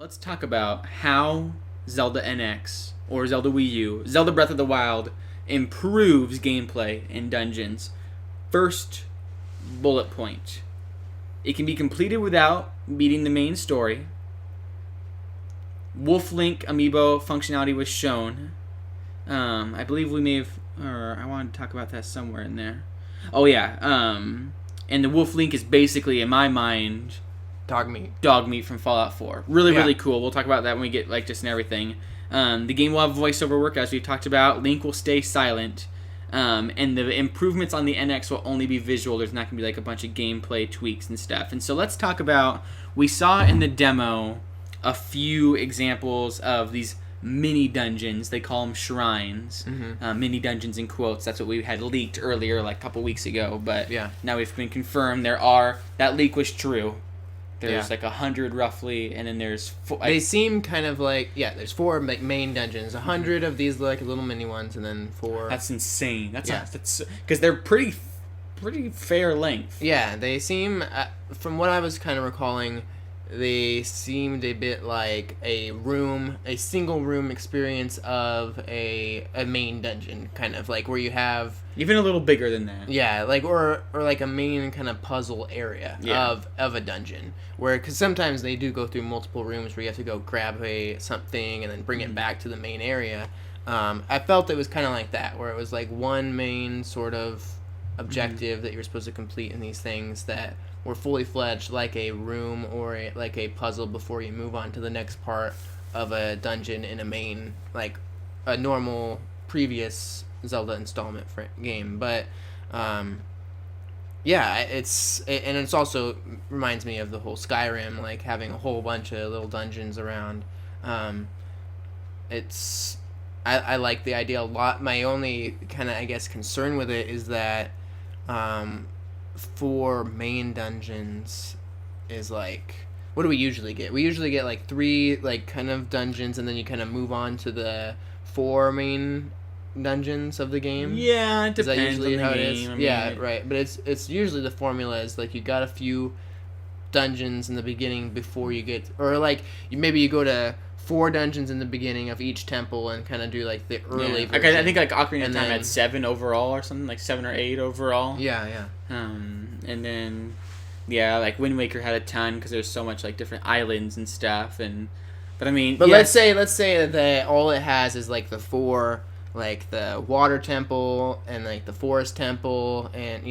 let's talk about how Zelda NX or Zelda Wii U, Zelda Breath of the Wild improves gameplay in dungeons. First bullet point. It can be completed without beating the main story. Wolf Link amiibo functionality was shown. I believe we may have, or I wanted to talk about that somewhere in there. Oh yeah. And the Wolf Link is basically, in my mind, Dog meat from Fallout 4. Really cool. We'll talk about that when we get just and everything. The game will have voiceover work, as we talked about. Link will stay silent. And the improvements on the NX will only be visual. There's not going to be a bunch of gameplay tweaks and stuff. And so let's talk about, we saw in the demo a few examples of these mini dungeons. They call them shrines. Mm-hmm. Mini dungeons in quotes. That's what we had leaked earlier, a couple weeks ago. But now we've been confirmed that leak was true. There's 100 roughly, and then there's they seem kind of there's 4 main dungeons, 100 of these little mini ones, and then 4. That's insane. That's because they're pretty fair length. Yeah, they seem from what I was kind of recalling, they seemed a bit like a single room experience of a main dungeon, kind of where you have even a little bigger than that. Yeah, or a main kind of puzzle area of a dungeon, because sometimes they do go through multiple rooms where you have to go grab something and then bring it back to the main area. I felt it was kind of like that, where it was one main sort of objective that you're supposed to complete in these things that were fully fledged, like a room or a puzzle before you move on to the next part of a dungeon in a main, a normal previous Zelda installment game. But it's also reminds me of the whole Skyrim, having a whole bunch of little dungeons around. I like the idea a lot. My only kind of concern with it is that for main dungeons is what do we usually get? We usually get 3 kind of dungeons, and then you kind of move on to the 4 main dungeons of the game. Yeah, it depends. Is that usually on how the it game. is? Right. But it's usually the formula is you got a few dungeons in the beginning before you get, or maybe you go to 4 dungeons in the beginning of each temple and kind of do the early version. I think Ocarina of Time had 7 overall or something, 7 or 8 overall. Yeah. And then Wind Waker had a ton because there's so much different islands and stuff. But let's say that all it has is the 4, the water temple and the forest temple, and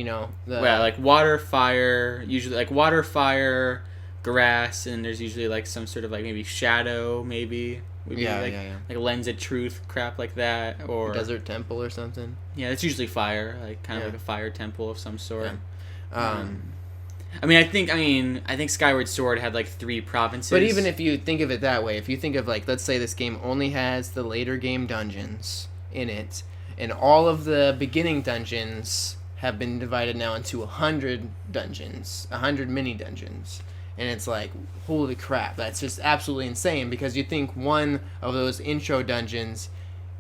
water, fire, usually water, fire, grass, and there's usually some sort of maybe shadow, maybe would be lens of truth crap like that, or desert temple or something. Yeah, it's usually fire, kind of a fire temple of some sort. Yeah. I think Skyward Sword had 3 provinces. But even if you think of it that way, if you think of let's say this game only has the later game dungeons in it, and all of the beginning dungeons have been divided now into 100 dungeons, 100 mini dungeons. And it's holy crap, that's just absolutely insane, because you think one of those intro dungeons,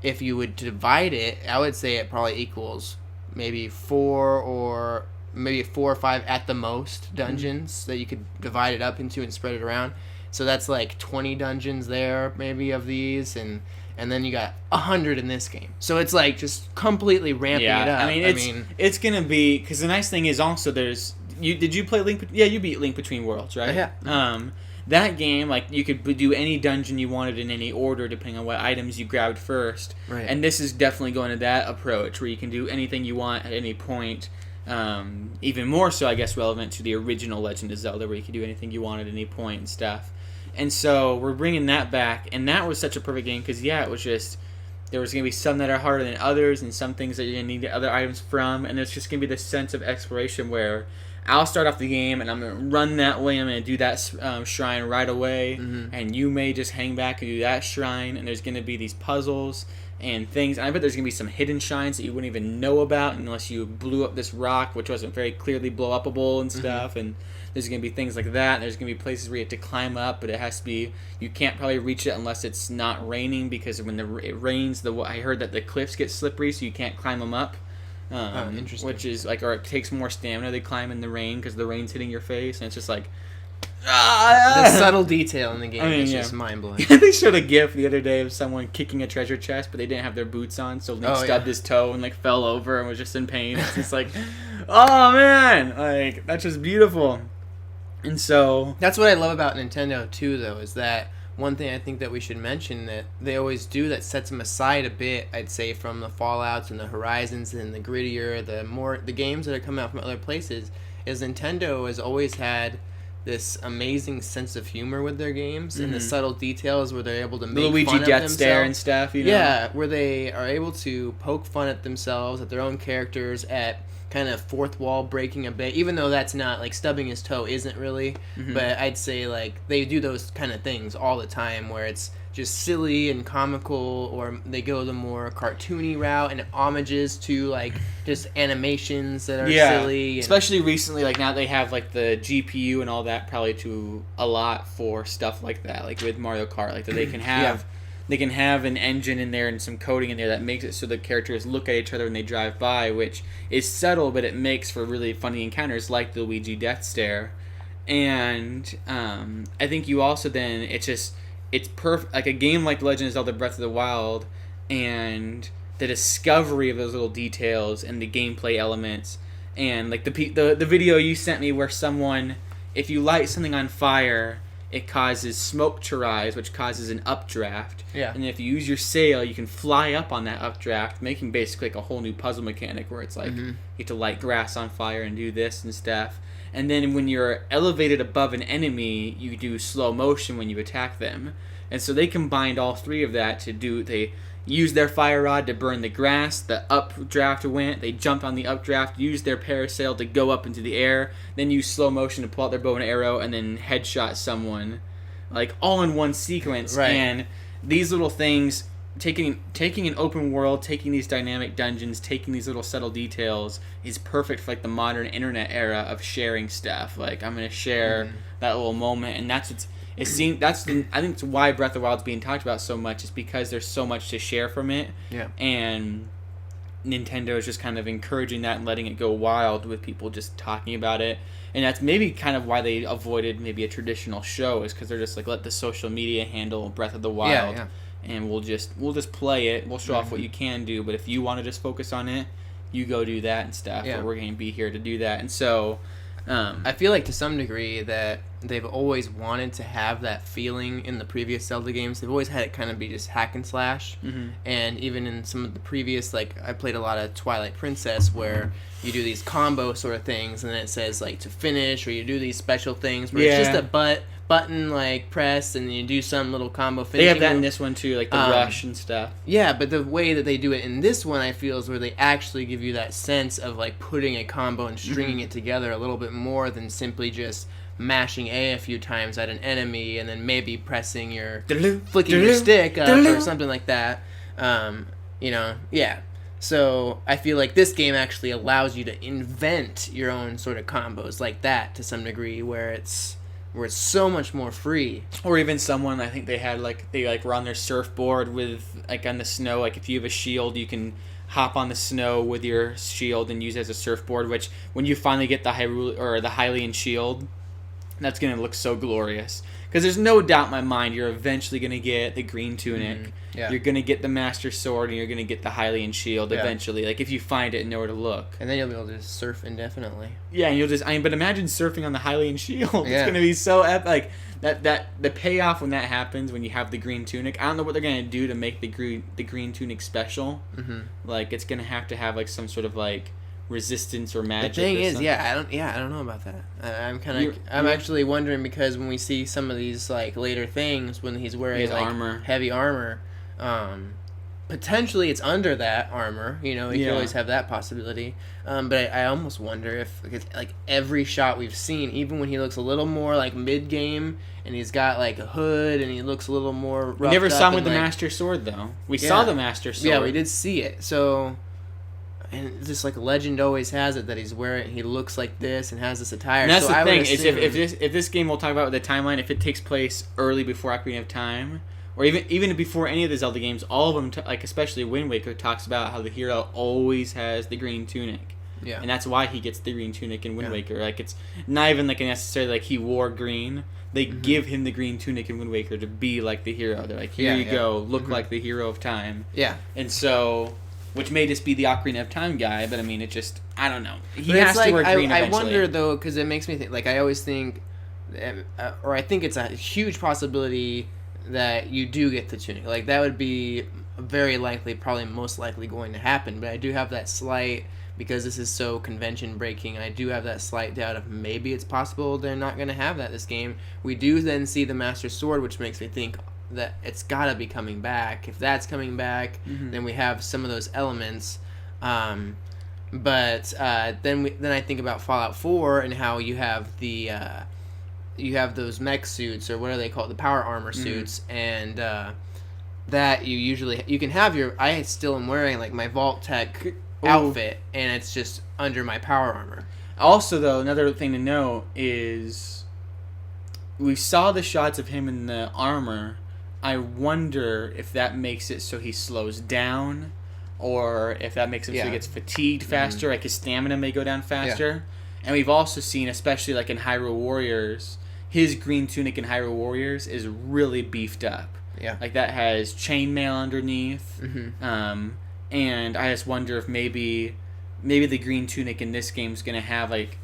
if you would divide it, I would say it probably equals maybe 4 or 5 at the most dungeons that you could divide it up into and spread it around. So that's 20 dungeons there maybe of these, and then you got 100 in this game. So it's just completely ramping it up. It's gonna be, because the nice thing is also did you play Link? Yeah, you beat Link Between Worlds, right? Yeah. That game, you could do any dungeon you wanted in any order depending on what items you grabbed first. Right. And this is definitely going to that approach where you can do anything you want at any point. Even more so, I guess, relevant to the original Legend of Zelda, where you could do anything you want at any point and stuff. And so we're bringing that back, and that was such a perfect game because, it was just, there was going to be some that are harder than others and some things that you're going to need other items from, and there's just going to be this sense of exploration where I'll start off the game and I'm going to run that way, I'm going to do that shrine right away, and you may just hang back and do that shrine, and there's going to be these puzzles and things, and I bet there's going to be some hidden shrines that you wouldn't even know about unless you blew up this rock, which wasn't very clearly blow-upable and stuff, and there's going to be things like that. There's going to be places where you have to climb up, but it has to be, you can't probably reach it unless it's not raining, because when it rains, I heard that the cliffs get slippery, so you can't climb them up. Interesting. Which is or it takes more stamina to climb in the rain because the rain's hitting your face, and it's just The subtle detail in the game is yeah. just mind-blowing. They showed a GIF the other day of someone kicking a treasure chest, but they didn't have their boots on, so Link stubbed his toe and like fell over and was just in pain. It's just like, oh man, like that's just beautiful. And so that's what I love about Nintendo too, though, is that one thing I think that we should mention that they always do that sets them aside a bit, I'd say, from the Fallouts and the Horizons and the grittier, the games that are coming out from other places, is Nintendo has always had this amazing sense of humor with their games and the subtle details where they're able to make Luigi fun of death themselves. stare and stuff, you know? Yeah, where they are able to poke fun at themselves, at their own characters, at kind of fourth wall breaking a bit, even though that's not, like, stubbing his toe isn't really, but I'd say, like, they do those kind of things all the time where it's just silly and comical, or they go the more cartoony route and homages to, like, just animations that are silly. Especially recently, like, now they have, like, the GPU and all that probably to a lot for stuff like that, like with Mario Kart, like, that they can have... They can have an engine in there and some coding in there that makes it so the characters look at each other when they drive by, which is subtle, but it makes for really funny encounters like the Luigi death stare. And I think you also then, it's perfect, like a game like Legend of Zelda Breath of the Wild, and the discovery of those little details and the gameplay elements, and like the video you sent me where someone, if you light something on fire, it causes smoke to rise, which causes an updraft. Yeah. And if you use your sail, you can fly up on that updraft, making basically like a whole new puzzle mechanic where it's like you get to light grass on fire and do this and stuff. And then when you're elevated above an enemy, you do slow motion when you attack them. And so they combined all three of that to do... They used their fire rod to burn the grass, the updraft went, they jumped on the updraft, used their parasail to go up into the air, then used slow motion to pull out their bow and arrow, and then headshot someone, like all in one sequence. Right. And these little things, taking an open world, taking these dynamic dungeons, taking these little subtle details, is perfect for like the modern internet era of sharing stuff. Like, I'm gonna share that little moment, and that's what's... I think it's why Breath of the Wild's being talked about so much, is because there's so much to share from it. Yeah. And Nintendo is just kind of encouraging that and letting it go wild with people just talking about it. And that's maybe kind of why they avoided maybe a traditional show, is because they're just like, let the social media handle Breath of the Wild. Yeah. And we'll just play it. We'll show off what you can do, but if you want to just focus on it, you go do that and stuff. Yeah. But we're going to be here to do that. And so I feel like to some degree that they've always wanted to have that feeling in the previous Zelda games. They've always had it kind of be just hack and slash. And even in some of the previous, like, I played a lot of Twilight Princess where you do these combo sort of things and then it says, like, to finish, or you do these special things where it's just a button, like, press, and you do some little combo finishing. They have that in this one too, like the rush and stuff. Yeah, but the way that they do it in this one, I feel, is where they actually give you that sense of, like, putting a combo and stringing it together a little bit more than simply just mashing A few times at an enemy and then maybe flicking your stick up or something like that. So I feel like this game actually allows you to invent your own sort of combos like that to some degree, where it's so much more free. Or even someone, I think they were on their surfboard with, like, on the snow, like if you have a shield, you can hop on the snow with your shield and use it as a surfboard, which when you finally get the Hylian shield, that's going to look so glorious. Because there's no doubt in my mind you're eventually going to get the green tunic. You're going to get the Master Sword, and you're going to get the Hylian shield eventually. Like, if you find it and know where to look. And then you'll be able to just surf indefinitely. Yeah, and but imagine surfing on the Hylian shield. It's going to be so epic. Like, the payoff when that happens, when you have the green tunic, I don't know what they're going to do to make the green tunic special. Like, it's going to have, like, some sort of, like, resistance or magic. The thing is, I don't know about that. I'm actually wondering, because when we see some of these, like, later things, when he's wearing like heavy armor, potentially it's under that armor. You know, you can always have that possibility. But I almost wonder if, like, every shot we've seen, even when he looks a little more like mid game and he's got like a hood and he looks a little more roughed We never saw him with the Master Sword though. We saw the Master Sword. Yeah, we did see it. So. And just like Legend always has it, that he's wearing, he looks like this and has this attire. And that's the thing, is if this game, we'll talk about with the timeline, if it takes place early before Ocarina of Time, or even before any of the Zelda games, all of them, like especially Wind Waker, talks about how the hero always has the green tunic. Yeah. And that's why he gets the green tunic in Wind Yeah. Waker. Like, it's not even like necessarily like he wore green. They give him the green tunic in Wind Waker to be like the hero. They're like, here you go, look like the hero of time. Yeah. And so, which may just be the Ocarina of Time guy, but I mean, it just, I don't know. He But has it's like, to wear green I eventually. wonder, though, because it makes me think, like, I always think, or I think it's a huge possibility that you do get the tunic. Like, that would be very likely, probably most likely going to happen. But I do have that slight, because this is so convention breaking, I do have that slight doubt of maybe it's possible they're not going to have that this game. We do then see the Master Sword, which makes me think that it's got to be coming back. If that's coming back, then we have some of those elements. Then I think about Fallout 4 and how you have the you have those mech suits, or what are they called, the power armor suits, and that you can have your, I still am wearing like my Vault Tech outfit, and it's just under my power armor. Also, though, another thing to note is we saw the shots of him in the armor. I wonder if that makes it so he slows down, or if that makes him so he gets fatigued faster, like his stamina may go down faster. And we've also seen, especially like in Hyrule Warriors, his green tunic in Hyrule Warriors is really beefed up. Yeah. Like, that has chainmail underneath. And I just wonder if maybe the green tunic in this game is going to have like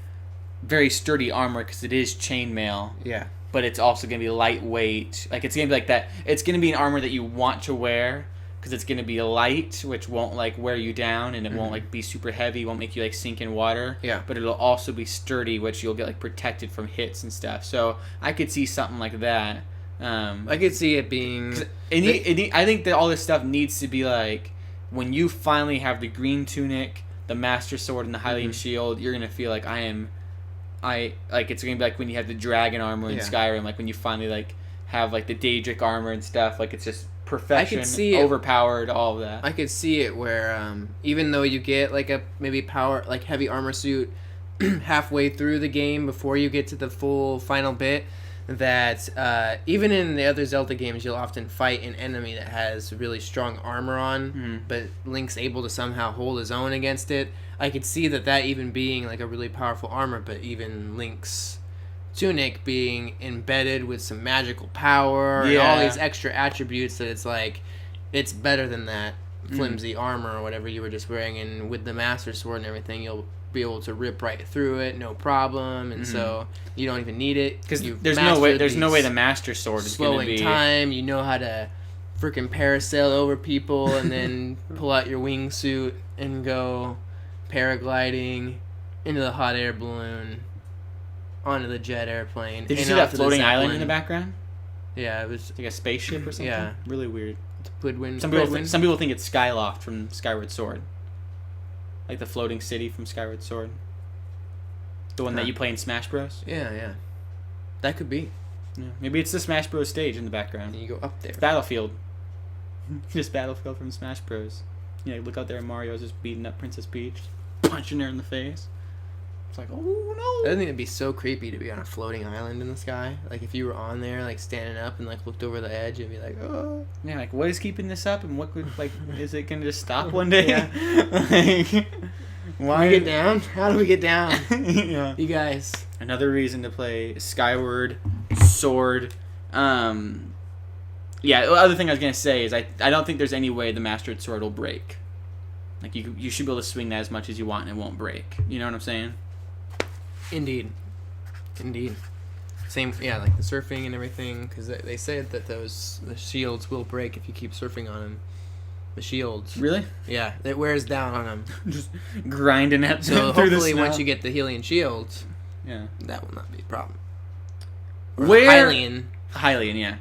very sturdy armor, because it is chainmail. Yeah. But it's also going to be lightweight. Like, it's going to be like that. It's going to be an armor that you want to wear, because it's going to be light, which won't like wear you down, and it won't like be super heavy, won't make you like sink in water. Yeah. But it'll also be sturdy, which you'll get like protected from hits and stuff. So I could see something like that. I could see it being. I think that all this stuff needs to be like, when you finally have the green tunic, the Master Sword, and the Hylian shield, you're gonna feel like it's gonna be like when you have the dragon armor in Skyrim, like when you finally like have like the Daedric armor and stuff, like it's just perfection, overpowered, all of that. I could see it where even though you get like a maybe power, like heavy armor suit halfway through the game before you get to the full final bit, that even in the other Zelda games you'll often fight an enemy that has really strong armor on, but Link's able to somehow hold his own against it. I could see that even being like a really powerful armor, but even Link's tunic being embedded with some magical power and all these extra attributes, that it's like it's better than that flimsy armor or whatever you were just wearing, and with the Master Sword and everything you'll be able to rip right through it, no problem, and so you don't even need it, because there's no way the Master Sword is going to be slowing time. You know how to freaking parasail over people and then pull out your wingsuit and go paragliding into the hot air balloon, onto the jet airplane. Did you see that floating island in the background? Yeah, it was like a spaceship or something. Yeah, really weird. Some people think it's Skyloft from Skyward Sword, like the floating city from Skyward Sword, the one that you play in Smash Bros. Yeah, that could be. Yeah. Maybe it's the Smash Bros stage in the background. And you go up there. Battlefield. Just Battlefield from Smash Bros. Yeah, look out there, Mario's just beating up Princess Peach, punching her in the face. It's like, oh no! I think it'd be so creepy to be on a floating island in the sky. Like, if you were on there, like standing up and like looked over the edge, it'd be like, oh. Yeah, like, what is keeping this up, and what could, like, is it gonna just stop one day? Like, why get down? How do we get down? Yeah. You guys. Another reason to play Skyward Sword. Yeah, the other thing I was gonna say is I don't think there's any way the Mastered Sword will break. Like, you should be able to swing that as much as you want and it won't break. You know what I'm saying? Indeed. Same, yeah, like the surfing and everything, because they said that the shields will break if you keep surfing on them. The shields. Really? Yeah, it wears down on them. Just grinding at So through hopefully the snow. once you get the Hylian shields, yeah, that will not be a problem. Where Hylian. Hylian, yeah.